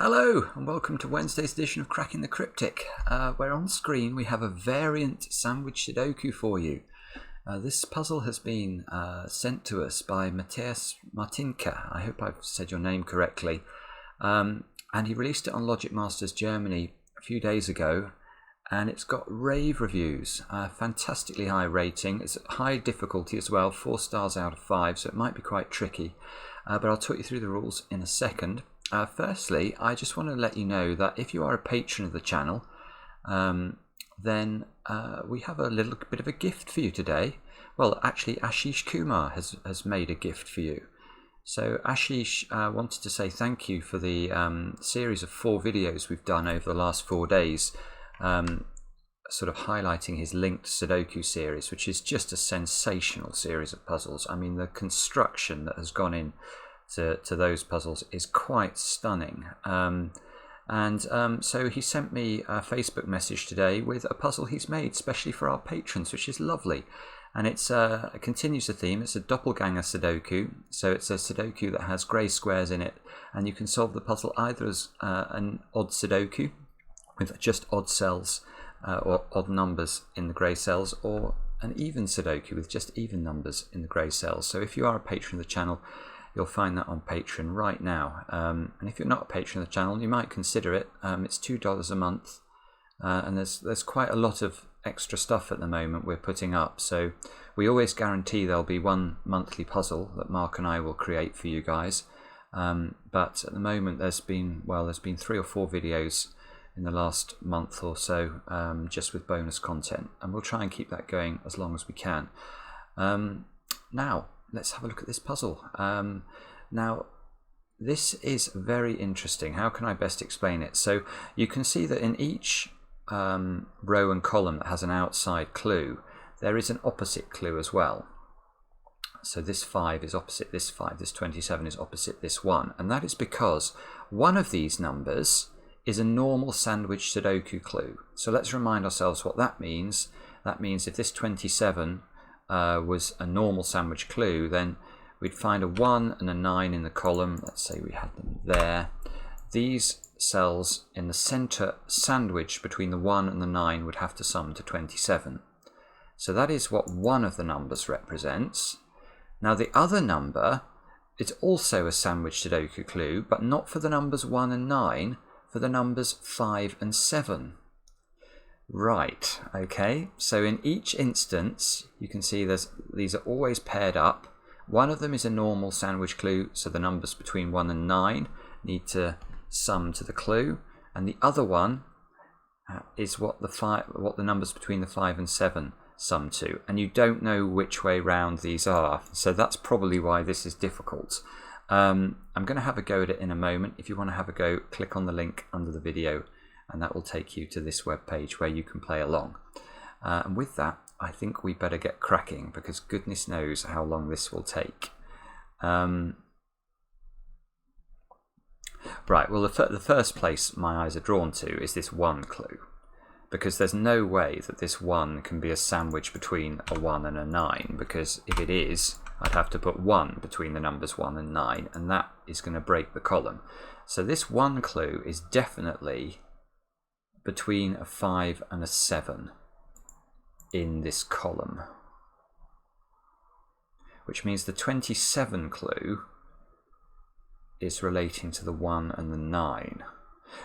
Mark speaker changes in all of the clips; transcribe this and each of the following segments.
Speaker 1: Hello and welcome to Wednesday's edition of Cracking the Cryptic, where on screen we have a variant sandwich Sudoku for you. This puzzle has been sent to us by Mátyás Martinka. I hope I've said your name correctly. And he released it on Logic Masters Germany a few days ago, and it's got rave reviews, fantastically high rating. It's high difficulty as well, 4 stars out of 5, so it might be quite tricky. But I'll talk you through the rules in a second. Firstly, I just want to let you know that if you are a patron of the channel, then we have a little bit of a gift for you today. Well, actually, Ashish Kumar has made a gift for you. So Ashish wanted to say thank you for the series of 4 videos we've done over the last 4 days, sort of highlighting his linked Sudoku series, which is just a sensational series of puzzles. I mean, the construction that has gone in to those puzzles is quite stunning. So he sent me a Facebook message today with a puzzle he's made specially for our patrons, which is lovely. And it continues the theme. It's a doppelganger Sudoku, so it's a Sudoku that has grey squares in it, and you can solve the puzzle either as an odd Sudoku with just odd cells or odd numbers in the grey cells, or an even Sudoku with just even numbers in the grey cells. So if you are a patron of the channel, you'll find that on Patreon right now. And if you're not a patron of the channel, you might consider it. It's $2 a month, and there's quite a lot of extra stuff at the moment we're putting up. So we always guarantee there'll be one monthly puzzle that Mark and I will create for you guys. But at the moment there's been 3 or 4 videos in the last month or so, just with bonus content, and we'll try and keep that going as long as we can. Now let's have a look at this puzzle. Now this is very interesting. How can I best explain it? So you can see that in each row and column that has an outside clue, there is an opposite clue as well. So this 5 is opposite this 5, this 27 is opposite this 1, and that is because one of these numbers is a normal sandwich Sudoku clue. So let's remind ourselves what that means. That means if this 27 was a normal sandwich clue, then we'd find a 1 and a 9 in the column. Let's say we had them there. These cells in the center sandwich between the 1 and the 9 would have to sum to 27. So that is what one of the numbers represents. Now the other number, it's also a sandwich Sudoku clue, but not for the numbers 1 and 9, for the numbers 5 and 7. Right, okay, so in each instance you can see these are always paired up. One of them is a normal sandwich clue, so the numbers between 1 and 9 need to sum to the clue, and the other one is what the numbers between the 5 and 7 sum to, and you don't know which way round these are, so that's probably why this is difficult. I'm going to have a go at it in a moment. If you want to have a go, click on the link under the video, and that will take you to this web page where you can play along. And with that, I think we better get cracking, because goodness knows how long this will take. Right, well, the first place my eyes are drawn to is this 1 clue, because there's no way that this 1 can be a sandwich between a 1 and a 9, because if it is, I'd have to put 1 between the numbers 1 and 9, and that is going to break the column. So this 1 clue is definitely between a 5 and a 7 in this column, which means the 27 clue is relating to the 1 and the 9.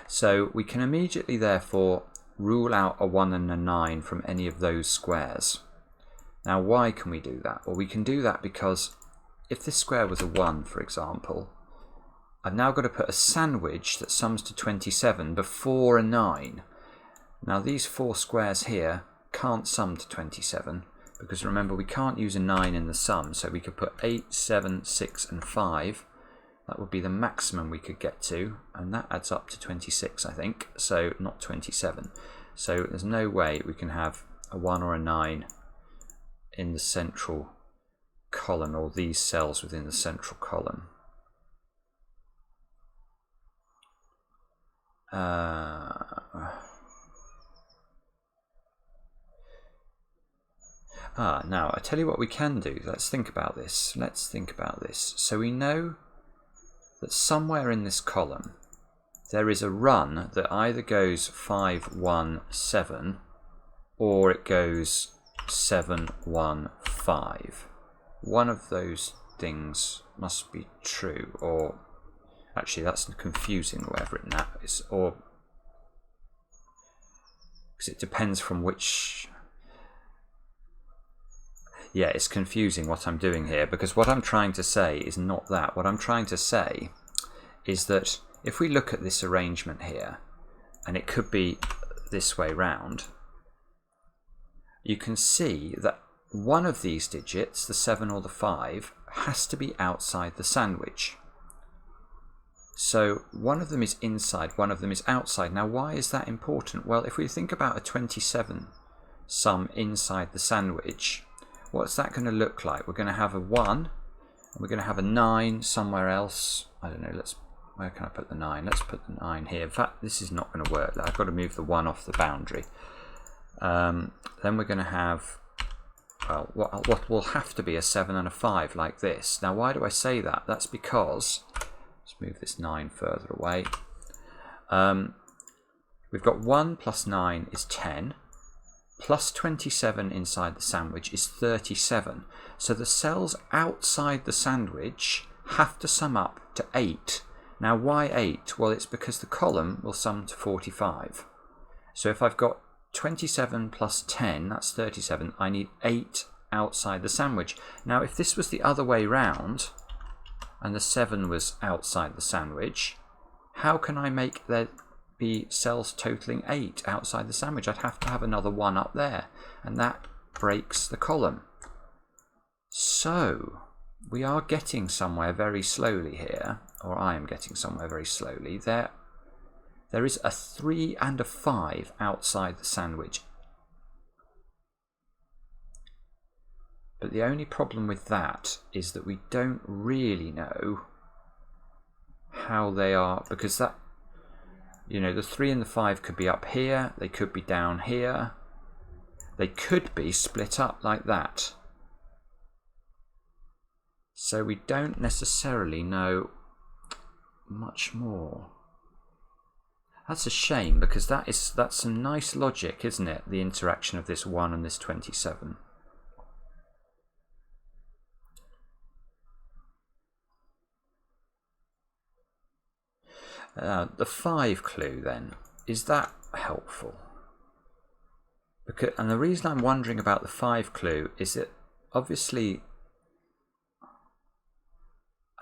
Speaker 1: So we can immediately therefore rule out a 1 and a 9 from any of those squares. Now why can we do that? Well, we can do that because if this square was a 1, for example, I've now got to put a sandwich that sums to 27 before a 9. Now these 4 squares here can't sum to 27, because remember, we can't use a 9 in the sum, so we could put 8, 7, 6 and 5. That would be the maximum we could get to, and that adds up to 26, I think, so not 27. So there's no way we can have a 1 or a 9 in the central column, or these cells within the central column. Now I tell you what we can do. Let's think about this. So we know that somewhere in this column there is a run that either goes 5, 1, 7 or it goes 7, 1, 5. One of those things must be true, or actually that's confusing the way I've written that. Or because it depends from which. Yeah, it's confusing what I'm doing here, because what I'm trying to say is not that. What I'm trying to say is that if we look at this arrangement here, and it could be this way round, you can see that one of these digits, the 7 or the 5, has to be outside the sandwich. So one of them is inside, one of them is outside. Now why is that important? Well, if we think about a 27 sum inside the sandwich, what's that going to look like? We're going to have a 1, and we're going to have a 9 somewhere else. I don't know, where can I put the 9? Let's put the 9 here. In fact, this is not going to work. I've got to move the 1 off the boundary. Then we're going to have, well, what will have to be a 7 and a 5 like this. Now, why do I say that? That's because, let's move this 9 further away. We've got 1 plus 9 is 10. Plus 27 inside the sandwich is 37. So the cells outside the sandwich have to sum up to 8. Now why 8? Well, it's because the column will sum to 45. So if I've got 27 plus 10, that's 37, I need 8 outside the sandwich. Now if this was the other way round, and the 7 was outside the sandwich, how can I make there be cells totaling 8 outside the sandwich? I'd have to have another 1 up there, and that breaks the column. So we are getting somewhere very slowly here, or I am getting somewhere very slowly. There is a 3 and a 5 outside the sandwich. But the only problem with that is that we don't really know how they are, because that, you know, the 3 and the 5 could be up here, they could be down here, they could be split up like that. So we don't necessarily know much more. That's a shame, because that's some nice logic, isn't it? The interaction of this 1 and this 27. The 5 clue then, is that helpful? And the reason I'm wondering about the 5 clue is that obviously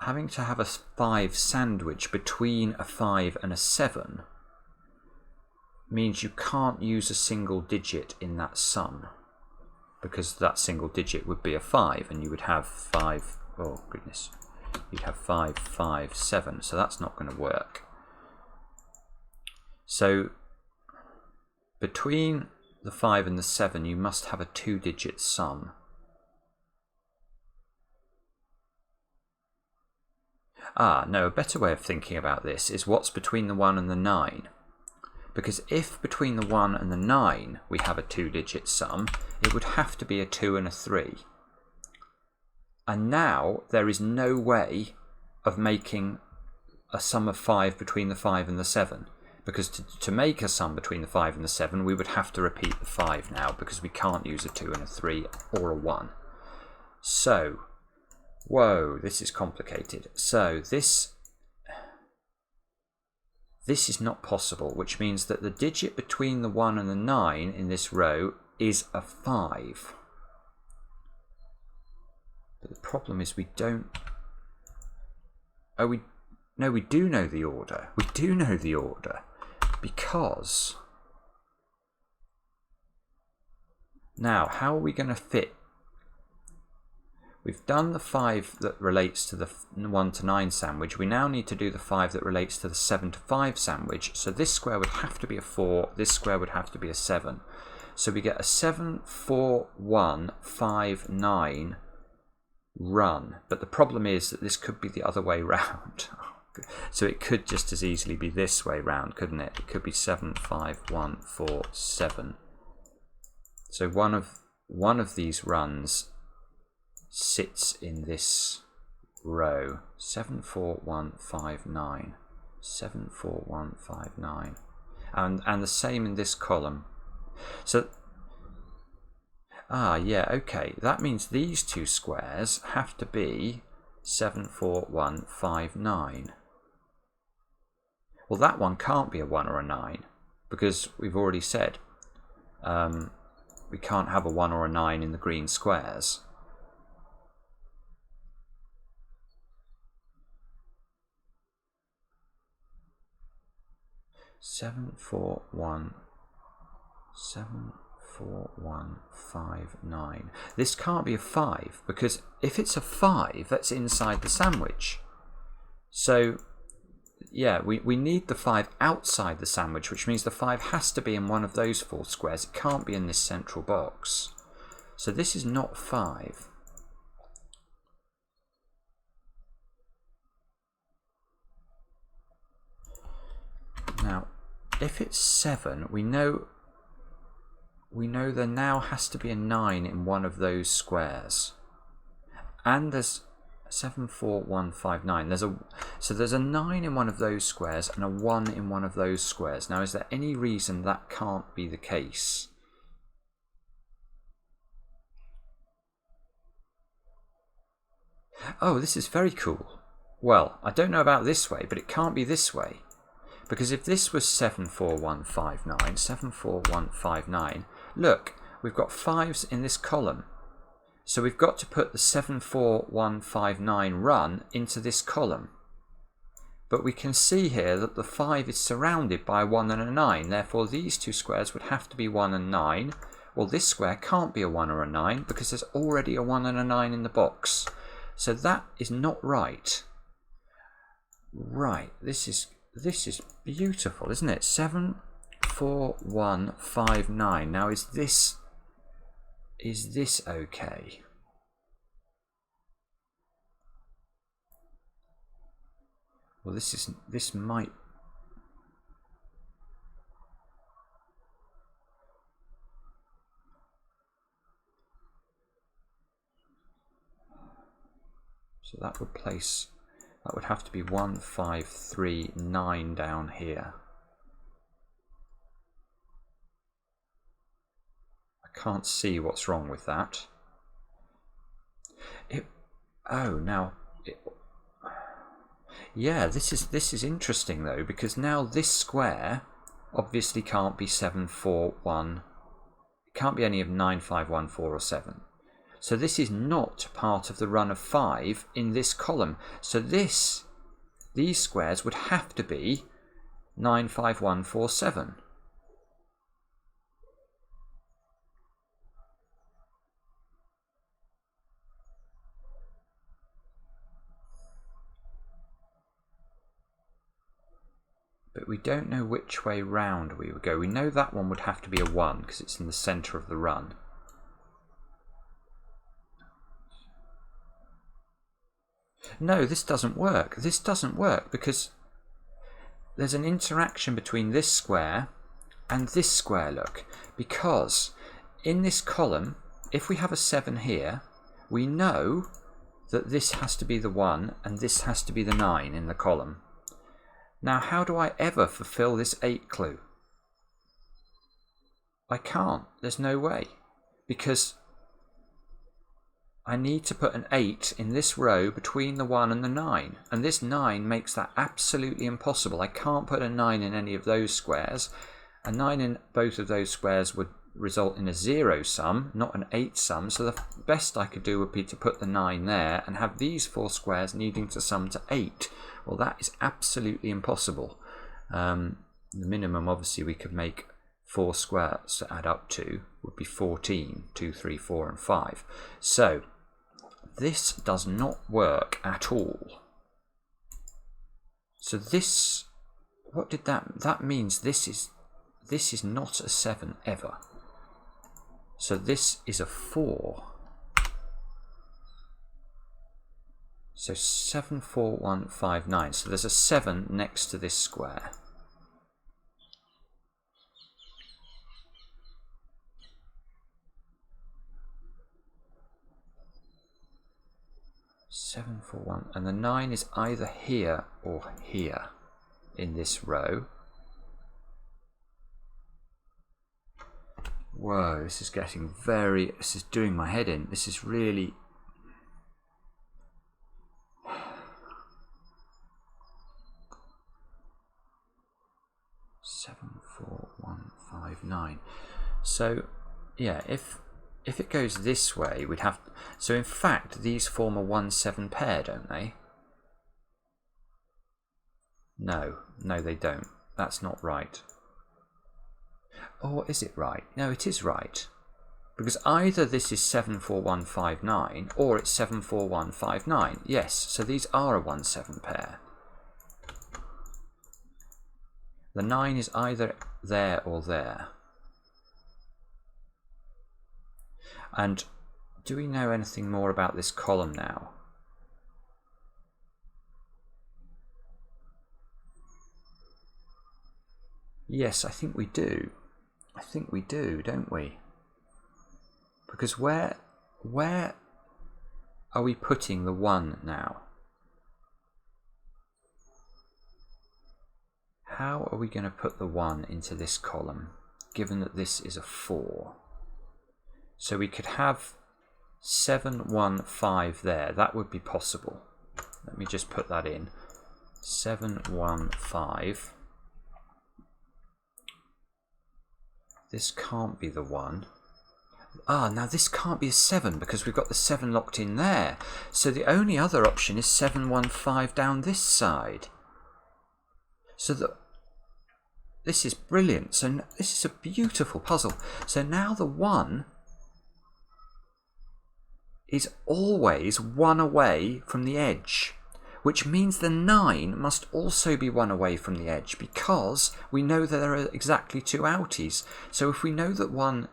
Speaker 1: having to have a 5 sandwich between a 5 and a 7 means you can't use a single digit in that sum, because that single digit would be a 5, and you would have 5, oh goodness, you'd have 5, 5, 7, so that's not going to work. So between the 5 and the 7 you must have a 2-digit sum. No, a better way of thinking about this is what's between the 1 and the 9. Because if between the 1 and the 9 we have a 2-digit sum, it would have to be a 2 and a 3. And now there is no way of making a sum of 5 between the 5 and the 7. Because to make a sum between the 5 and the 7, we would have to repeat the 5 now, because we can't use a 2 and a 3 or a 1. So, whoa, this is complicated. So this is not possible, which means that the digit between the 1 and the 9 in this row is a 5. But the problem is we don't... we do know the order. We do know the order, because... Now, how are we going to fit? We've done the 5 that relates to the 1 to 9 sandwich. We now need to do the 5 that relates to the 7 to 5 sandwich. So this square would have to be a 4. This square would have to be a 7. So we get a 7, 4, 1, 5, 9 run. But the problem is that this could be the other way round. So it could just as easily be this way round, couldn't it? It could be 7, 5, 1, 4, 7. So one of these runs sits in this row. 7, 4, 1, 5, 9. 74159. And the same in this column. So yeah, okay, that means these two squares have to be 74159. Well, that one can't be a 1 or a 9 because we've already said we can't have a 1 or a 9 in the green squares. Seven four one 74159. This can't be a 5 because if it's a 5, that's inside the sandwich. So yeah, we need the 5 outside the sandwich, which means the 5 has to be in one of those 4 squares. It can't be in this central box. So this is not 5. Now, if it's 7, we know there now has to be a 9 in one of those squares. And there's 74159. So there's a 9 in one of those squares and a 1 in one of those squares. Now, is there any reason that can't be the case? Oh, this is very cool. Well, I don't know about this way, but it can't be this way. Because if this was 74159, look, we've got 5s in this column. So we've got to put the 74159 run into this column. But we can see here that the 5 is surrounded by a 1 and a 9. Therefore, these two squares would have to be 1 and 9. Well, this square can't be a 1 or a 9 because there's already a 1 and a 9 in the box. So that is not right. Right, this is beautiful, isn't it? 74159. Now, is this okay? Well, this might. So that would have to be 1539 down here. I can't see what's wrong with that. Yeah, this is interesting though, because now this square obviously can't be 741. It can't be any of 9514 or 7. So this is not part of the run of 5 in this column. So these squares would have to be 95147. But we don't know which way round we would go. We know that one would have to be a 1 because it's in the centre of the run. No, this doesn't work. This doesn't work because there's an interaction between this square and this square, look. Because in this column, if we have a 7 here, we know that this has to be the 1 and this has to be the 9 in the column. Now, how do I ever fulfill this 8 clue? I can't. There's no way. Because I need to put an 8 in this row between the 1 and the 9. And this 9 makes that absolutely impossible. I can't put a 9 in any of those squares. A 9 in both of those squares would result in a 0 sum, not an 8 sum. So the best I could do would be to put the 9 there and have these 4 squares needing to sum to 8. Well, that is absolutely impossible. The minimum, obviously, we could make 4 squares to add up to would be 14, 2, 3, 4, and 5. So this does not work at all. So this, what did that means? This is not a 7 ever. So this is a 4. So 74159. So there's a 7 next to this square. (741), and the 9 is either here or here in this row. Whoa, this is getting very, this is doing my head in. This is really... Seven, 4, 1, 5, 9. So, yeah, if it goes this way, we'd have... So, in fact, these form a 1-7 pair, don't they? No, they don't. That's not right. Or is it right? No, it is right. Because either this is 74159 or it's 74159. Yes, so these are a 1-7 pair. The 9 is either there or there. And do we know anything more about this column now? Yes, I think we do. I think we do, don't we? Because where are we putting the 1 now? How are we going to put the 1 into this column, given that this is a 4? So we could have 7, 1, 5 there. That would be possible. Let me just put that in. 7, 1, 5. This can't be the 1. Ah, now this can't be a 7 because we've got the 7 locked in there. So the only other option is 7, 1, 5 down this side. So this is brilliant. So this is a beautiful puzzle. So now the 1 is always 1 away from the edge, which means the 9 must also be 1 away from the edge because we know that there are exactly 2 outies. So if we know that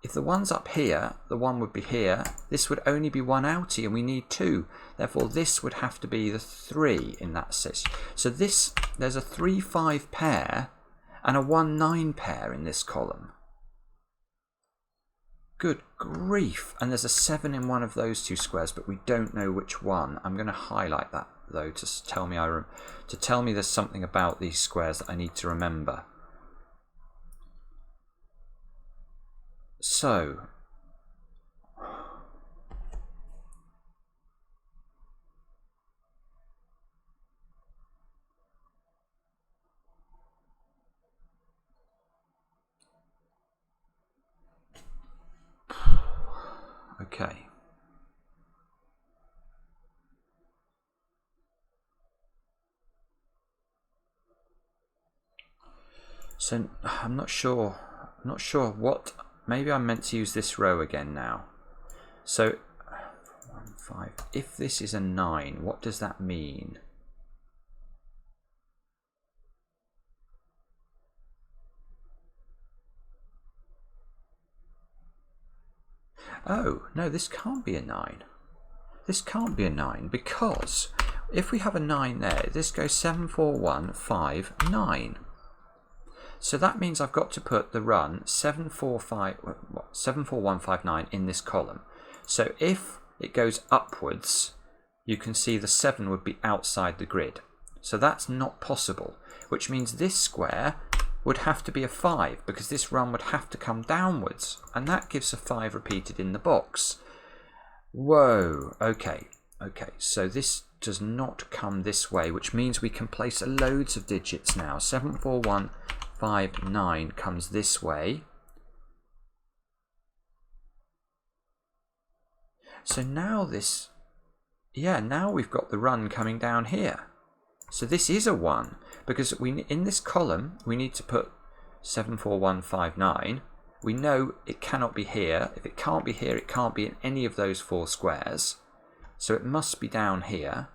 Speaker 1: if the 1's up here, the 1 would be here, this would only be 1 outie and we need 2. Therefore this would have to be the 3 in that sense. So there's a 3-5 pair and a 1-9 pair in this column. Good grief. And there's a 7 in one of those 2 squares, but we don't know which one. I'm going to highlight that though to tell me there's something about these squares that I need to remember. So okay. So I'm not sure what. Maybe I'm meant to use this row again now. So 1, 5. If this is a 9, what does that mean? Oh, no, this can't be a 9. This can't be a 9 because if we have a 9 there, this goes 7, 4, 1, 5, 9. So that means I've got to put the run 7, 4, 1, 5, 9 in this column. So if it goes upwards, you can see the 7 would be outside the grid. So that's not possible, which means this square would have to be a 5 because this run would have to come downwards, and that gives a 5 repeated in the box. Whoa, okay, so this does not come this way, which means we can place loads of digits now. 7, 4, 1, 5, 9 comes this way. So now now we've got the run coming down here. So this is a 1 because in this column we need to put 7, 4, 1, 5, 9. We know it cannot be here. If it can't be here, it can't be in any of those 4 squares. So it must be down here.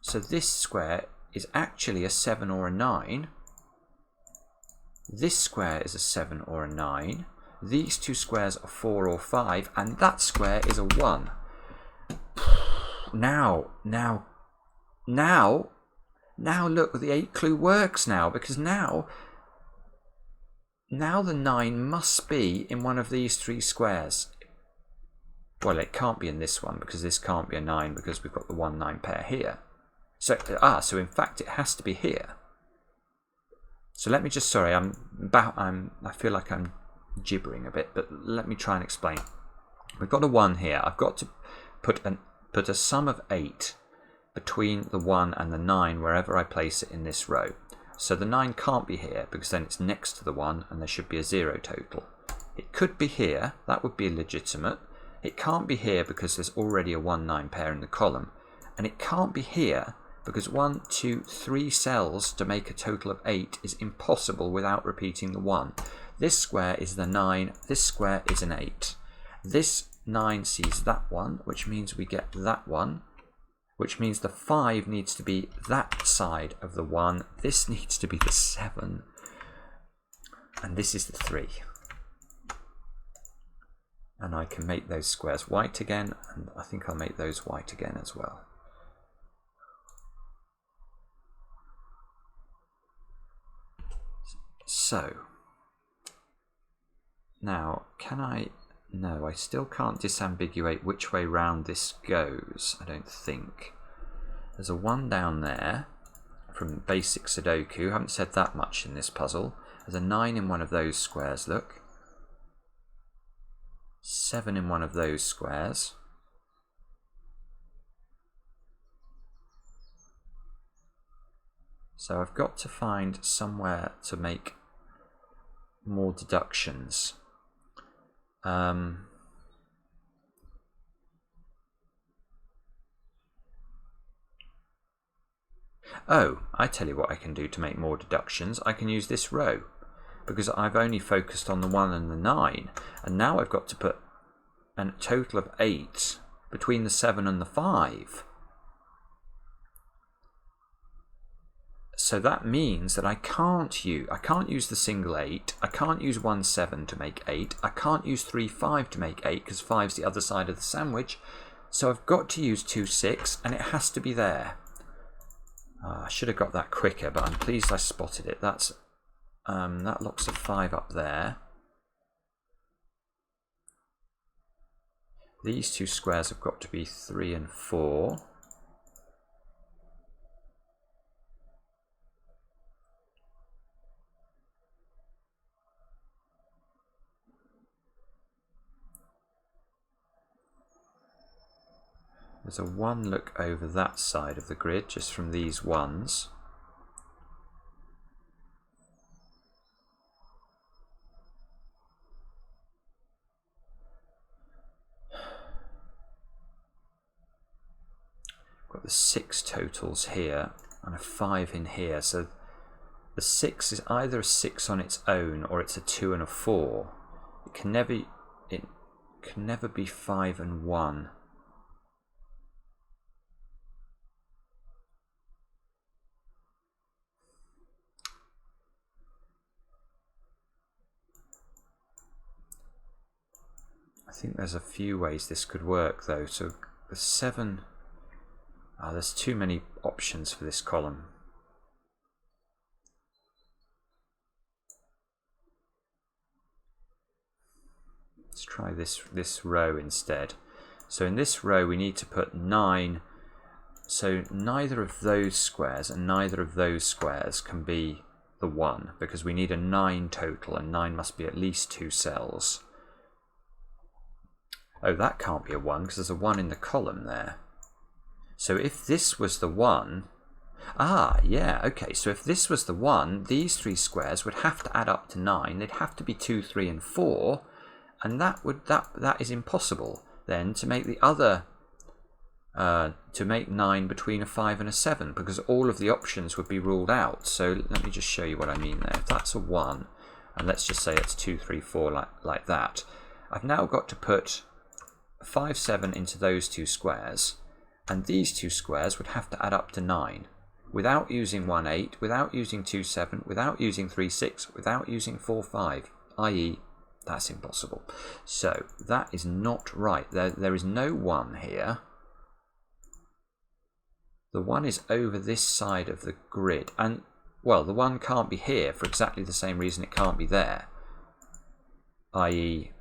Speaker 1: So this square is actually a 7 or a 9. This square is a 7 or a 9. These 2 squares are 4 or 5, and that square is a 1. Now look, the 8 clue works now, because now the 9 must be in one of these 3 squares. Well, it can't be in this one, because this can't be a 9, because we've got the 1-9 pair here. So in fact it has to be here. So let me just, sorry, I feel like I'm gibbering a bit, but let me try and explain. We've got a 1 here. I've got to put a sum of 8 between the 1 and the 9 wherever I place it in this row. So the 9 can't be here because then it's next to the 1 and there should be a 0 total. It could be here, that would be legitimate. It can't be here because there's already a 1-9 pair in the column. And it can't be here because 1, 2, 3 cells to make a total of 8 is impossible without repeating the 1. This square is the 9, this square is an 8. This 9 sees that one, which means we get that one, which means the 5 needs to be that side of the 1. This needs to be the 7. And this is the 3. And I can make those squares white again, and I think I'll make those white again as well. So, now, can I... No, I still can't disambiguate which way round this goes, I don't think. There's a 1 down there from basic Sudoku. I haven't said that much in this puzzle. There's a 9 in one of those squares, look. 7 in one of those squares. So I've got to find somewhere to make more deductions. Oh, I tell you what I can do to make more deductions. I can use this row because I've only focused on the 1 and the 9, and now I've got to put a total of 8 between the 7 and the 5. So that means that I can't use the single 8, I can't use 1 7 to make 8, I can't use 3 5 to make 8 because 5's the other side of the sandwich, so I've got to use 2 6 and it has to be there. I should have got that quicker, but I'm pleased I spotted it. That locks a 5 up there. These 2 squares have got to be 3 and 4. There's a 1 look over that side of the grid, just from these 1s. Got the 6 totals here and a 5 in here, so the 6 is either a 6 on its own or it's a 2 and a 4. It can never be 5 and 1. I think there's a few ways this could work though. So the 7, there's too many options for this column. Let's try this row instead. So in this row we need to put 9. So neither of those squares and neither of those squares can be the 1 because we need a 9 total, and 9 must be at least 2 cells. Oh, that can't be a 1 because there's a 1 in the column there. So if this was the 1, yeah, okay, so if this was the 1, these 3 squares would have to add up to 9. They'd have to be 2, 3 and 4, and that is impossible then to make the other to make 9 between a 5 and a 7, because all of the options would be ruled out. So let me just show you what I mean there. If that's a 1, and let's just say it's 2, 3, 4 like that, I've now got to put 5, 7 into those 2 squares, and these 2 squares would have to add up to 9 without using 1, 8, without using 2, 7, without using 3, 6, without using 4, 5, i.e. that's impossible. So that is not right. There is no 1 here. The 1 is over this side of the grid, and well, the 1 can't be here for exactly the same reason it can't be there, i.e.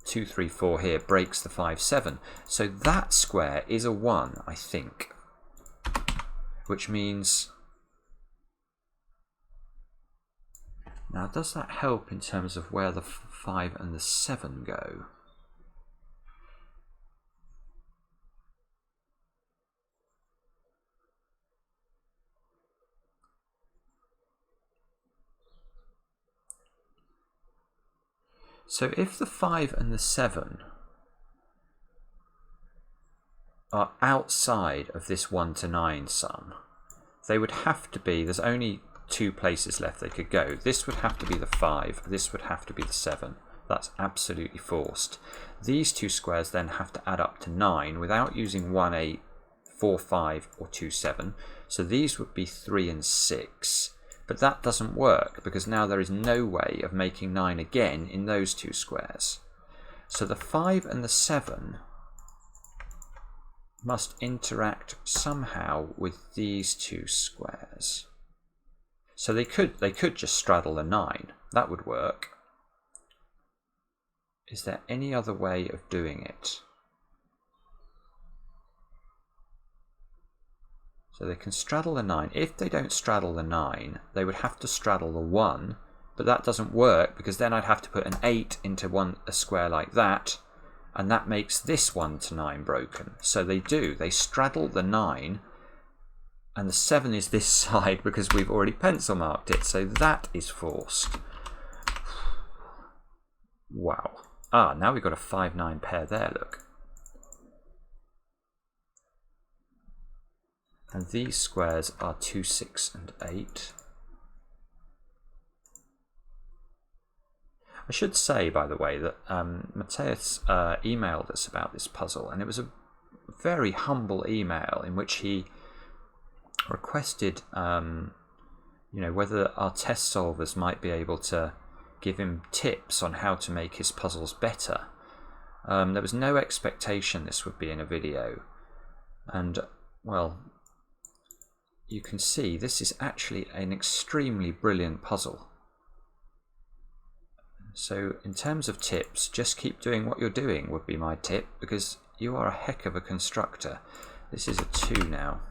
Speaker 1: 2, 3, 4 here breaks the 5, 7. So that square is a 1, I think. Which means Now, does that help in terms of where the 5 and the 7 go? So if the 5 and the 7 are outside of this 1 to 9 sum, they would have to be, there's only 2 places left they could go. This would have to be the 5, this would have to be the 7. That's absolutely forced. These 2 squares then have to add up to 9 without using 1, 8, 4, 5 or 2, 7. So these would be 3 and 6. But that doesn't work because now there is no way of making 9 again in those 2 squares. So the 5 and the 7 must interact somehow with these 2 squares. So they could just straddle a 9. That would work. Is there any other way of doing it? So they can straddle the 9. If they don't straddle the 9, they would have to straddle the 1, but that doesn't work because then I'd have to put an 8 into a square like that, and that makes this 1 to 9 broken. So they straddle the 9, and the 7 is this side because we've already pencil marked it, so that is forced. Wow. Ah, now we've got a 5-9 pair there, look. And these squares are 2, 6 and 8. I should say, by the way, that Matthias emailed us about this puzzle, and it was a very humble email in which he requested whether our test solvers might be able to give him tips on how to make his puzzles better. There was no expectation this would be in a video, and well, you can see this is actually an extremely brilliant puzzle. So in terms of tips, just keep doing what you're doing would be my tip, because you are a heck of a constructor. This is a 2 now,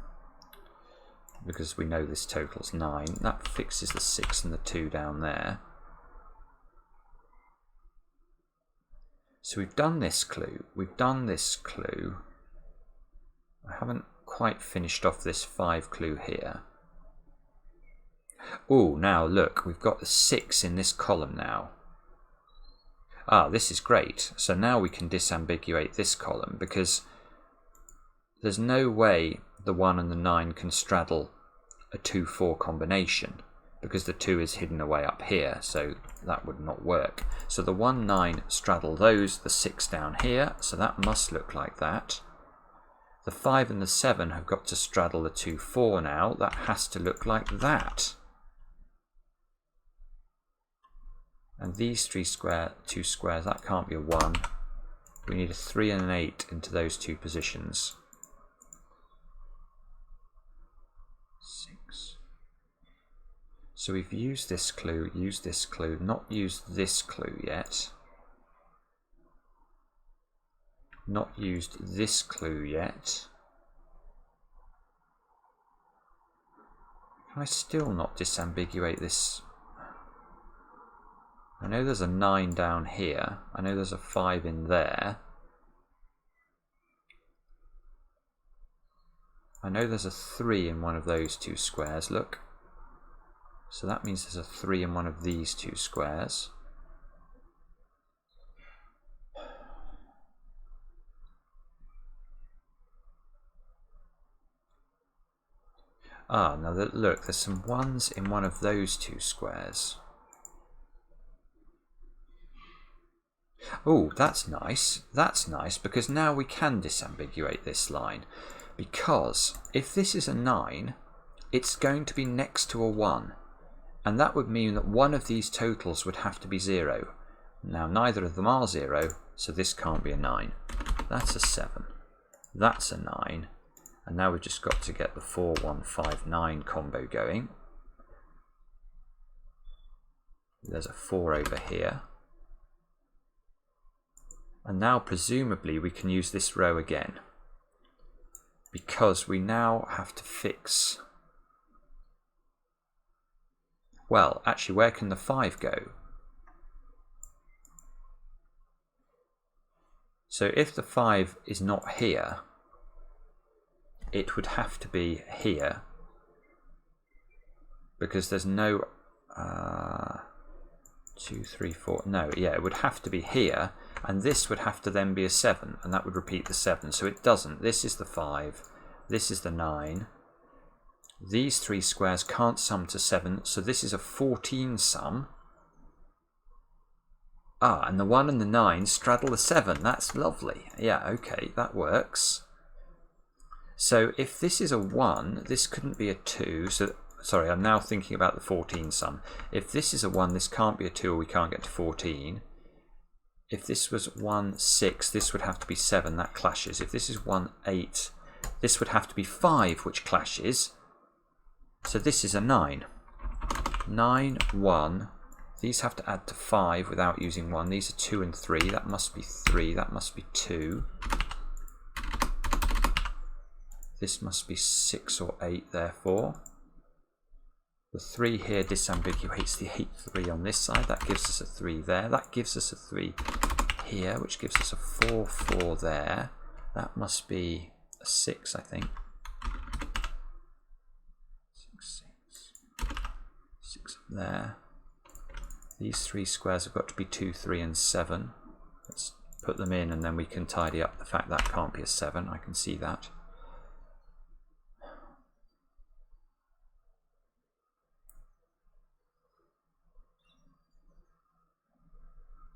Speaker 1: because we know this totals 9. That fixes the 6 and the 2 down there. So we've done this clue, we've done this clue. I haven't quite finished off this 5 clue here. Oh, now look, we've got the 6 in this column now. Ah, this is great. So now we can disambiguate this column, because there's no way the 1 and the 9 can straddle a 2-4 combination, because the 2 is hidden away up here, so that would not work. So the 1, 9 straddle those, the 6 down here, so that must look like that. The 5 and the 7 have got to straddle the 2, 4 now. That has to look like that. And these 2 squares, that can't be a 1. We need a 3 and an 8 into those 2 positions. 6. So we've used this clue, not used this clue yet. Not used this clue yet. Can I still not disambiguate this? I know there's a 9 down here. I know there's a 5 in there. I know there's a 3 in one of those 2 squares, look. So that means there's a 3 in one of these 2 squares. Ah, now look, there's some 1s in one of those 2 squares. Oh, that's nice. That's nice, because now we can disambiguate this line. Because if this is a 9, it's going to be next to a 1. And that would mean that one of these totals would have to be 0. Now, neither of them are 0, so this can't be a 9. That's a 7. That's a 9. And now we've just got to get the 4, 1, 5, 9 combo going. There's a 4 over here. And now presumably we can use this row again, because we now have to fix Well, actually, where can the 5 go? So if the 5 is not here, it would have to be here, because there's no 2, 3, 4. No, yeah, it would have to be here, and this would have to then be a 7, and that would repeat the 7. So it doesn't. This is the 5. This is the 9. These 3 squares can't sum to 7, so this is a 14 sum. Ah, and the 1 and the 9 straddle the 7. That's lovely. Yeah, okay, that works. So if this is a 1, this couldn't be a 2. So, sorry, I'm now thinking about the 14 sum. If this is a 1, this can't be a 2, or we can't get to 14. If this was 1, 6, this would have to be 7. That clashes. If this is 1, 8, this would have to be 5, which clashes. So this is a 9. 9, 1. These have to add to 5 without using 1. These are 2 and 3. That must be 3. That must be 2. This must be 6 or 8, therefore. The 3 here disambiguates the 8, 3 on this side. That gives us a 3 there. That gives us a 3 here, which gives us a 4, 4 there. That must be a 6, I think. 6, 6. 6 there. These 3 squares have got to be 2, 3 and 7. Let's put them in, and then we can tidy up the fact that can't be a 7. I can see that.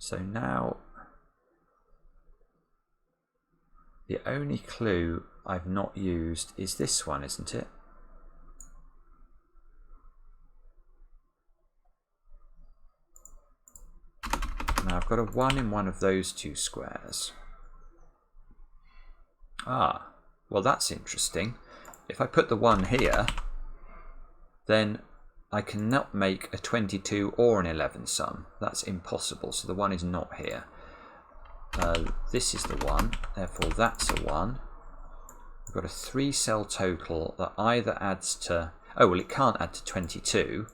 Speaker 1: So now the only clue I've not used is this one, isn't it? Now I've got a 1 in one of those 2 squares. Ah, well that's interesting. If I put the 1 here, then I cannot make a 22 or an 11 sum. That's impossible, so the 1 is not here. This is the 1, therefore that's a 1. I've got a 3 cell total that either adds to... Oh, well, it can't add to 22.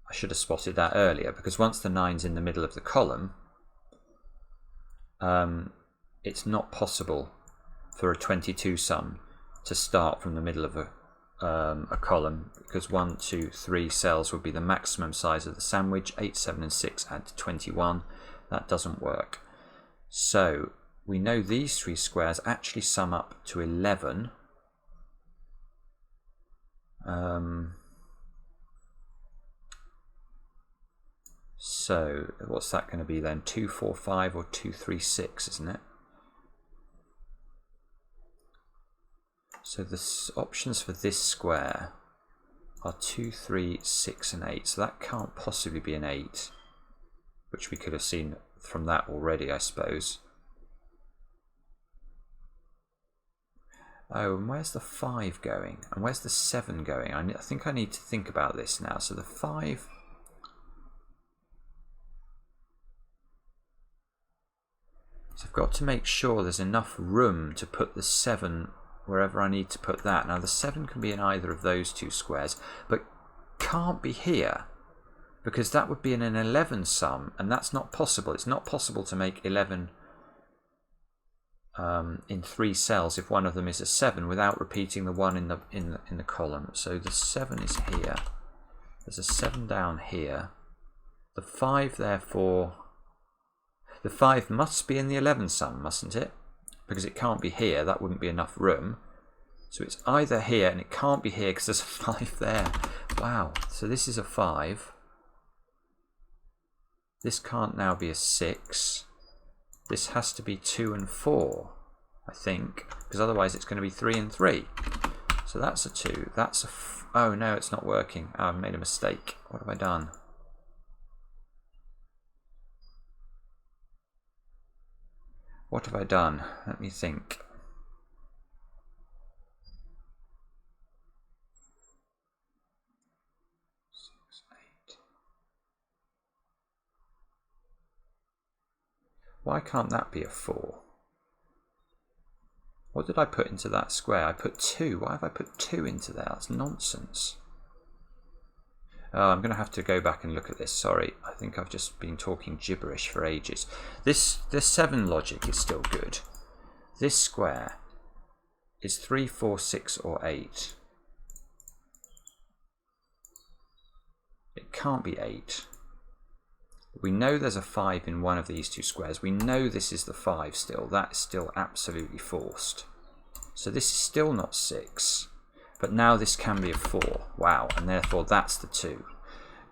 Speaker 1: I should have spotted that earlier, because once the 9's in the middle of the column, it's not possible for a 22 sum to start from the middle of a column, because 1, 2, 3 cells would be the maximum size of the sandwich. 8, 7 and 6 add to 21. That doesn't work. So we know these 3 squares actually sum up to 11. So what's that going to be then? 2, 4, 5 or 2, 3, 6, isn't it? So the options for this square are 2, 3, 6 and 8. So that can't possibly be an 8, which we could have seen from that already, I suppose. Oh, and where's the 5 going? And where's the 7 going? I think I need to think about this now. So the 5... So I've got to make sure there's enough room to put the 7 wherever I need to put that. Now the 7 can be in either of those 2 squares, but can't be here, because that would be in an 11 sum, and that's not possible. It's not possible to make 11 in 3 cells if one of them is a 7 without repeating the 1 in the column. So the 7 is here. There's a 7 down here. The 5, therefore, the 5 must be in the 11 sum, mustn't it? Because it can't be here. That wouldn't be enough room. So it's either here, and it can't be here because there's a 5 there. Wow. So this is a 5. This can't now be a 6. This has to be 2 and 4, I think, because otherwise it's going to be 3 and 3. So that's a 2. That's a... Oh, no, it's not working. Oh, I've made a mistake. What have I done? What have I done? Let me think. Why can't that be a 4? What did I put into that square? I put 2. Why have I put 2 into there? That's nonsense. I'm going to have to go back and look at this. Sorry, I think I've just been talking gibberish for ages. This 7 logic is still good. This square is 3, 4, 6 or 8. It can't be 8. We know there's a 5 in one of these 2 squares. We know this is the 5 still. That is still absolutely forced. So this is still not 6. But now this can be a 4. Wow, and therefore that's the 2.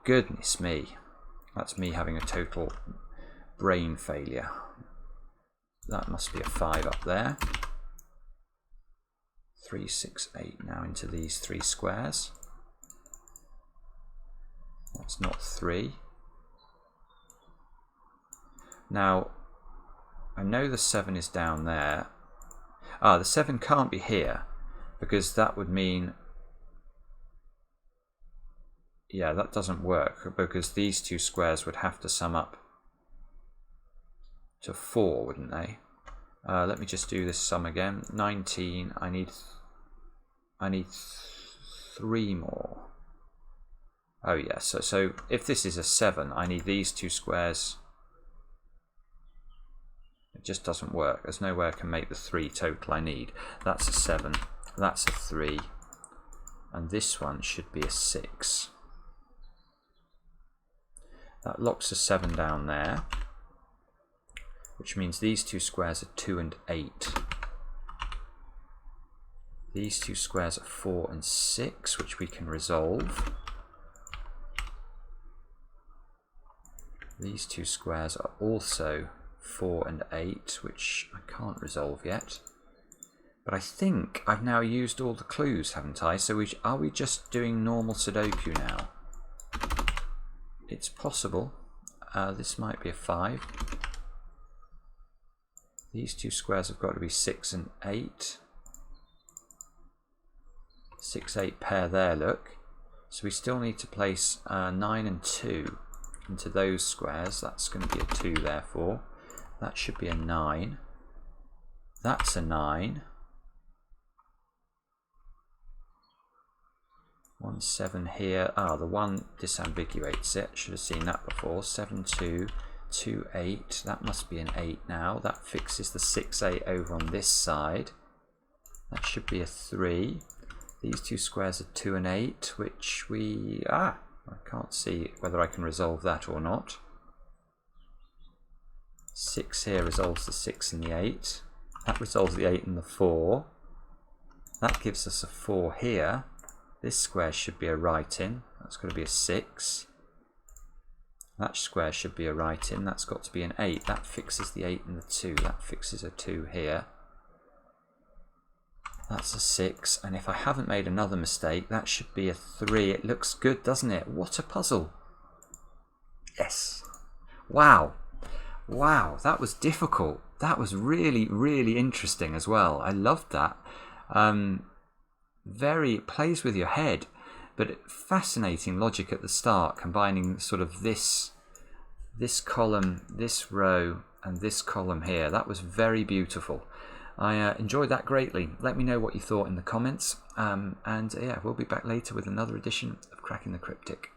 Speaker 1: Goodness me. That's me having a total brain failure. That must be a 5 up there. 3, 6, 8 now into these 3 squares. That's not 3. Now, I know the 7 is down there. Ah, the 7 can't be here, because that would mean... Yeah, that doesn't work, because these 2 squares would have to sum up to 4, wouldn't they? Let me just do this sum again. 19, I need 3 more. Oh yeah, so if this is a 7, I need these 2 squares. It just doesn't work. There's no way I can make the 3 total I need. That's a 7, that's a 3, and this one should be a 6. That locks a 7 down there, which means these 2 squares are 2 and 8. These 2 squares are 4 and 6, which we can resolve. These 2 squares are also 4 and 8, which I can't resolve yet. But I think I've now used all the clues, haven't I? So are we just doing normal Sudoku now? It's possible. This might be a 5. These 2 squares have got to be 6 and 8. 6, 8 pair there, look. So we still need to place 9 and 2 into those squares. That's going to be a 2 therefore. That should be a 9. That's a 9. 1, 7 here. Ah, the 1 disambiguates it. Should have seen that before. 7, 2, 2, 8. That must be an 8 now. That fixes the 6, 8 over on this side. That should be a 3. These 2 squares are 2 and 8, which we... I can't see whether I can resolve that or not. 6 here resolves the 6 and the 8. That resolves the 8 and the 4. That gives us a 4 here. This square should be a right-in. That's got to be a 6. That square should be a right-in. That's got to be an 8. That fixes the 8 and the 2. That fixes a 2 here. That's a 6. And if I haven't made another mistake, that should be a 3. It looks good, doesn't it? What a puzzle. Yes. Wow. Wow, that was difficult. That was really, really interesting as well. I loved that. It plays with your head, but fascinating logic at the start, combining sort of this column, this row, and this column here. That was very beautiful. I enjoyed that greatly. Let me know what you thought in the comments, and yeah, we'll be back later with another edition of Cracking the Cryptic.